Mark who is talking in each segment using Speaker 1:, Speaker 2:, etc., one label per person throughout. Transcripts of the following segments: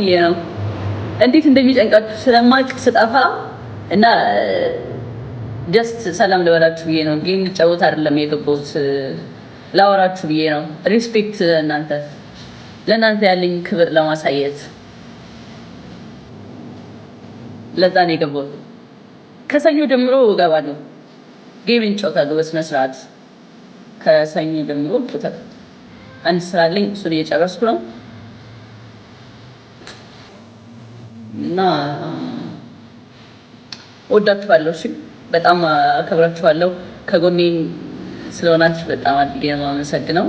Speaker 1: ብዬ ነው እንዴት እንደሚጨንቃችሁ ስለማቅ ስጠፋ እና ጀስት ሰላም ልበላችሁ ብዬ ነው። ጌም ልጫወት አይደለም የገባሁት ላወራችሁ ብዬ ነው። ሪስፔክት ለእናንተ ያለኝ ክብር ለማሳየት ለዛ ነው የገባሁት። ከሰኞ ጀምሮ እገባለሁ። ጌም እንጫወታለሁ በስነ ስርዓት ከሰኞ ጀምሮ አንድ ስራ አለኝ፣ እሱን እየጨረስኩ ነው እና ወዳችኋለሁ። እሺ በጣም አከብራችኋለሁ። ከጎኔ ስለሆናችሁ በጣም አድርጌ ነው የማመሰግነው።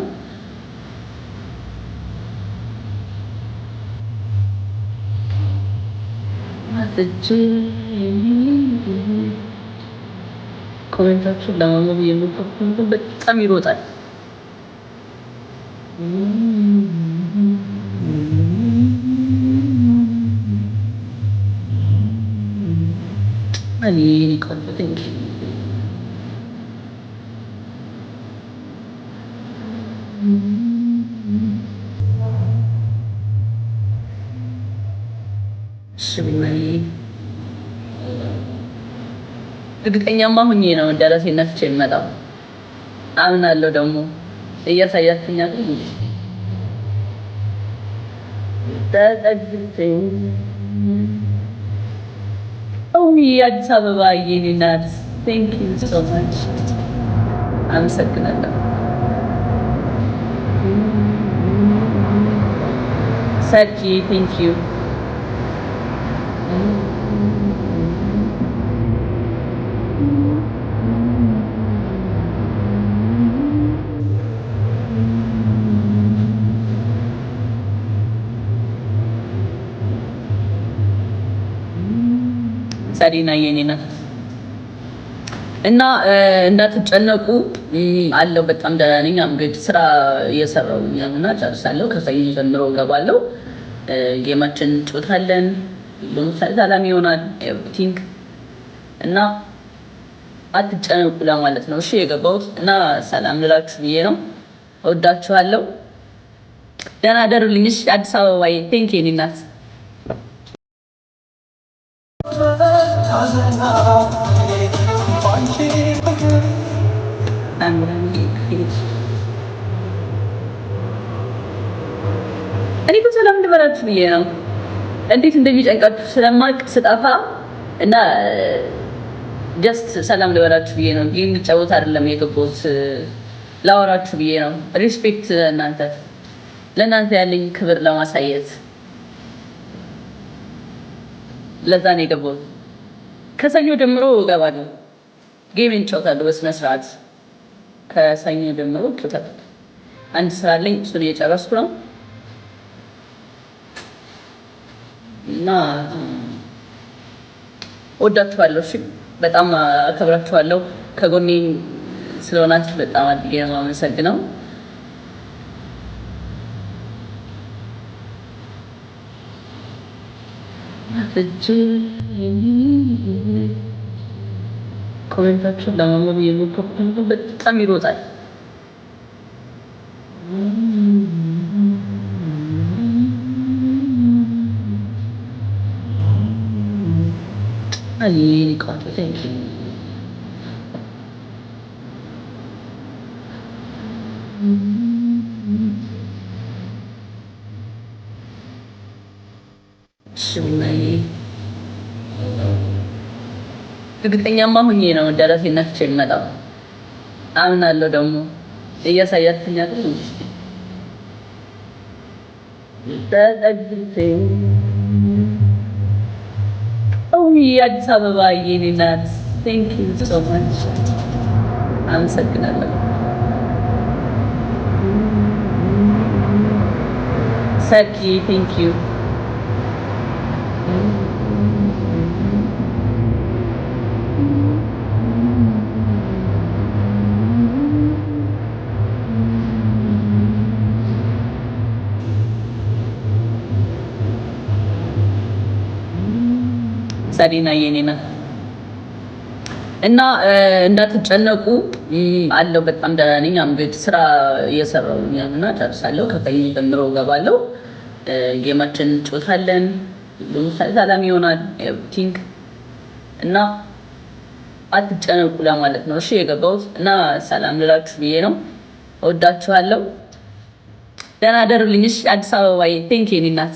Speaker 1: ኮሜንታችሁን ለማንበብ የምትፈልጉ በጣም ይሮጣል። እኔ ኮንፊደንት እርግጠኛማ ሁኜ ነው ደረሴ ነፍቼ የምመጣው። አምናለሁ ደግሞ እያሳያችሁኝ አይደል? አዲስ አበባ የኔ ናት። ቴንክ ዩ ሶ ማች አመሰግናለሁ። ሰጪ ቴንክ ዩ ሰሪና የኔ ናት እና እንዳትጨነቁ አለው። በጣም ደህና ነኝ። እንግዲህ ስራ እየሰራሁ እና ጨርሳለሁ። ከሰኞ ጀምሮ እገባለሁ። ጌማችን እንጫወታለን። ሰላም ይሆናል ኤቭሪቲንግ እና አትጨነቁ ለማለት ነው። እሺ የገባሁት እና ሰላም ልላችሁ ብዬ ነው። እወዳችኋለሁ። ደህና ደሩልኝ። እሺ አዲስ አበባዬ ቴንክ የኔ ናት። እኔ በሰላም ልበላችሁ ብዬ ነው እንዴት እንደሚጨንቃችሁ ስለማቅ ስጠፋ እና ጀስት ሰላም ልበላችሁ ብዬ ነው። ጌም ልጫወት አይደለም የገባሁት ላወራችሁ ብዬ ነው። ሪስፔክት ለእናንተ ያለኝ ክብር ለማሳየት ለዛ ነው የገባሁት። ከሰኞ ጀምሮ እገባለሁ። ጌም እንጫወታለሁ በስነ ስርዓት ከሰኞ ጀምሮ እጫወታለሁ። አንድ ስራ አለኝ፣ እሱን እየጨረስኩ ነው እና ወዳችኋለሁ። እሺ በጣም አከብራችኋለሁ። ከጎኔ ስለሆናችሁ በጣም አድርጌ ነው የማመሰግነው። ኮሜንታችሁን ለማንበብ የምትፈልጉ በጣም ይሮጣል። እኔ ኮንፊደንት እርግጠኛማ ሁኜ ነው ደረሴ ነፍቼ የምመጣው። አምናለሁ ደግሞ እያሳያችሁኝ አይደል? አዲስ አበባ የኔ ናት። ቴንክ ዩ ሶ ማች አመሰግናለሁ። ሰጪ ቴንክ ዩ ሰሪና የኔ ናት እና እንዳትጨነቁ አለው። በጣም ደህና ነኝ። እንግዲህ ስራ እየሰራሁ እና ጨርሳለሁ። ከሰኞ ጀምሮ እገባለሁ። ጌማችን እንጫወታለን። ሰላም ይሆናል ኤቭሪቲንግ እና አትጨነቁ ለማለት ነው። እሺ የገባሁት እና ሰላም ልላችሁ ብዬ ነው። እወዳችኋለሁ። ደህና ደሩልኝ። እሺ አዲስ አበባዬ ቴንክ ዩ እናት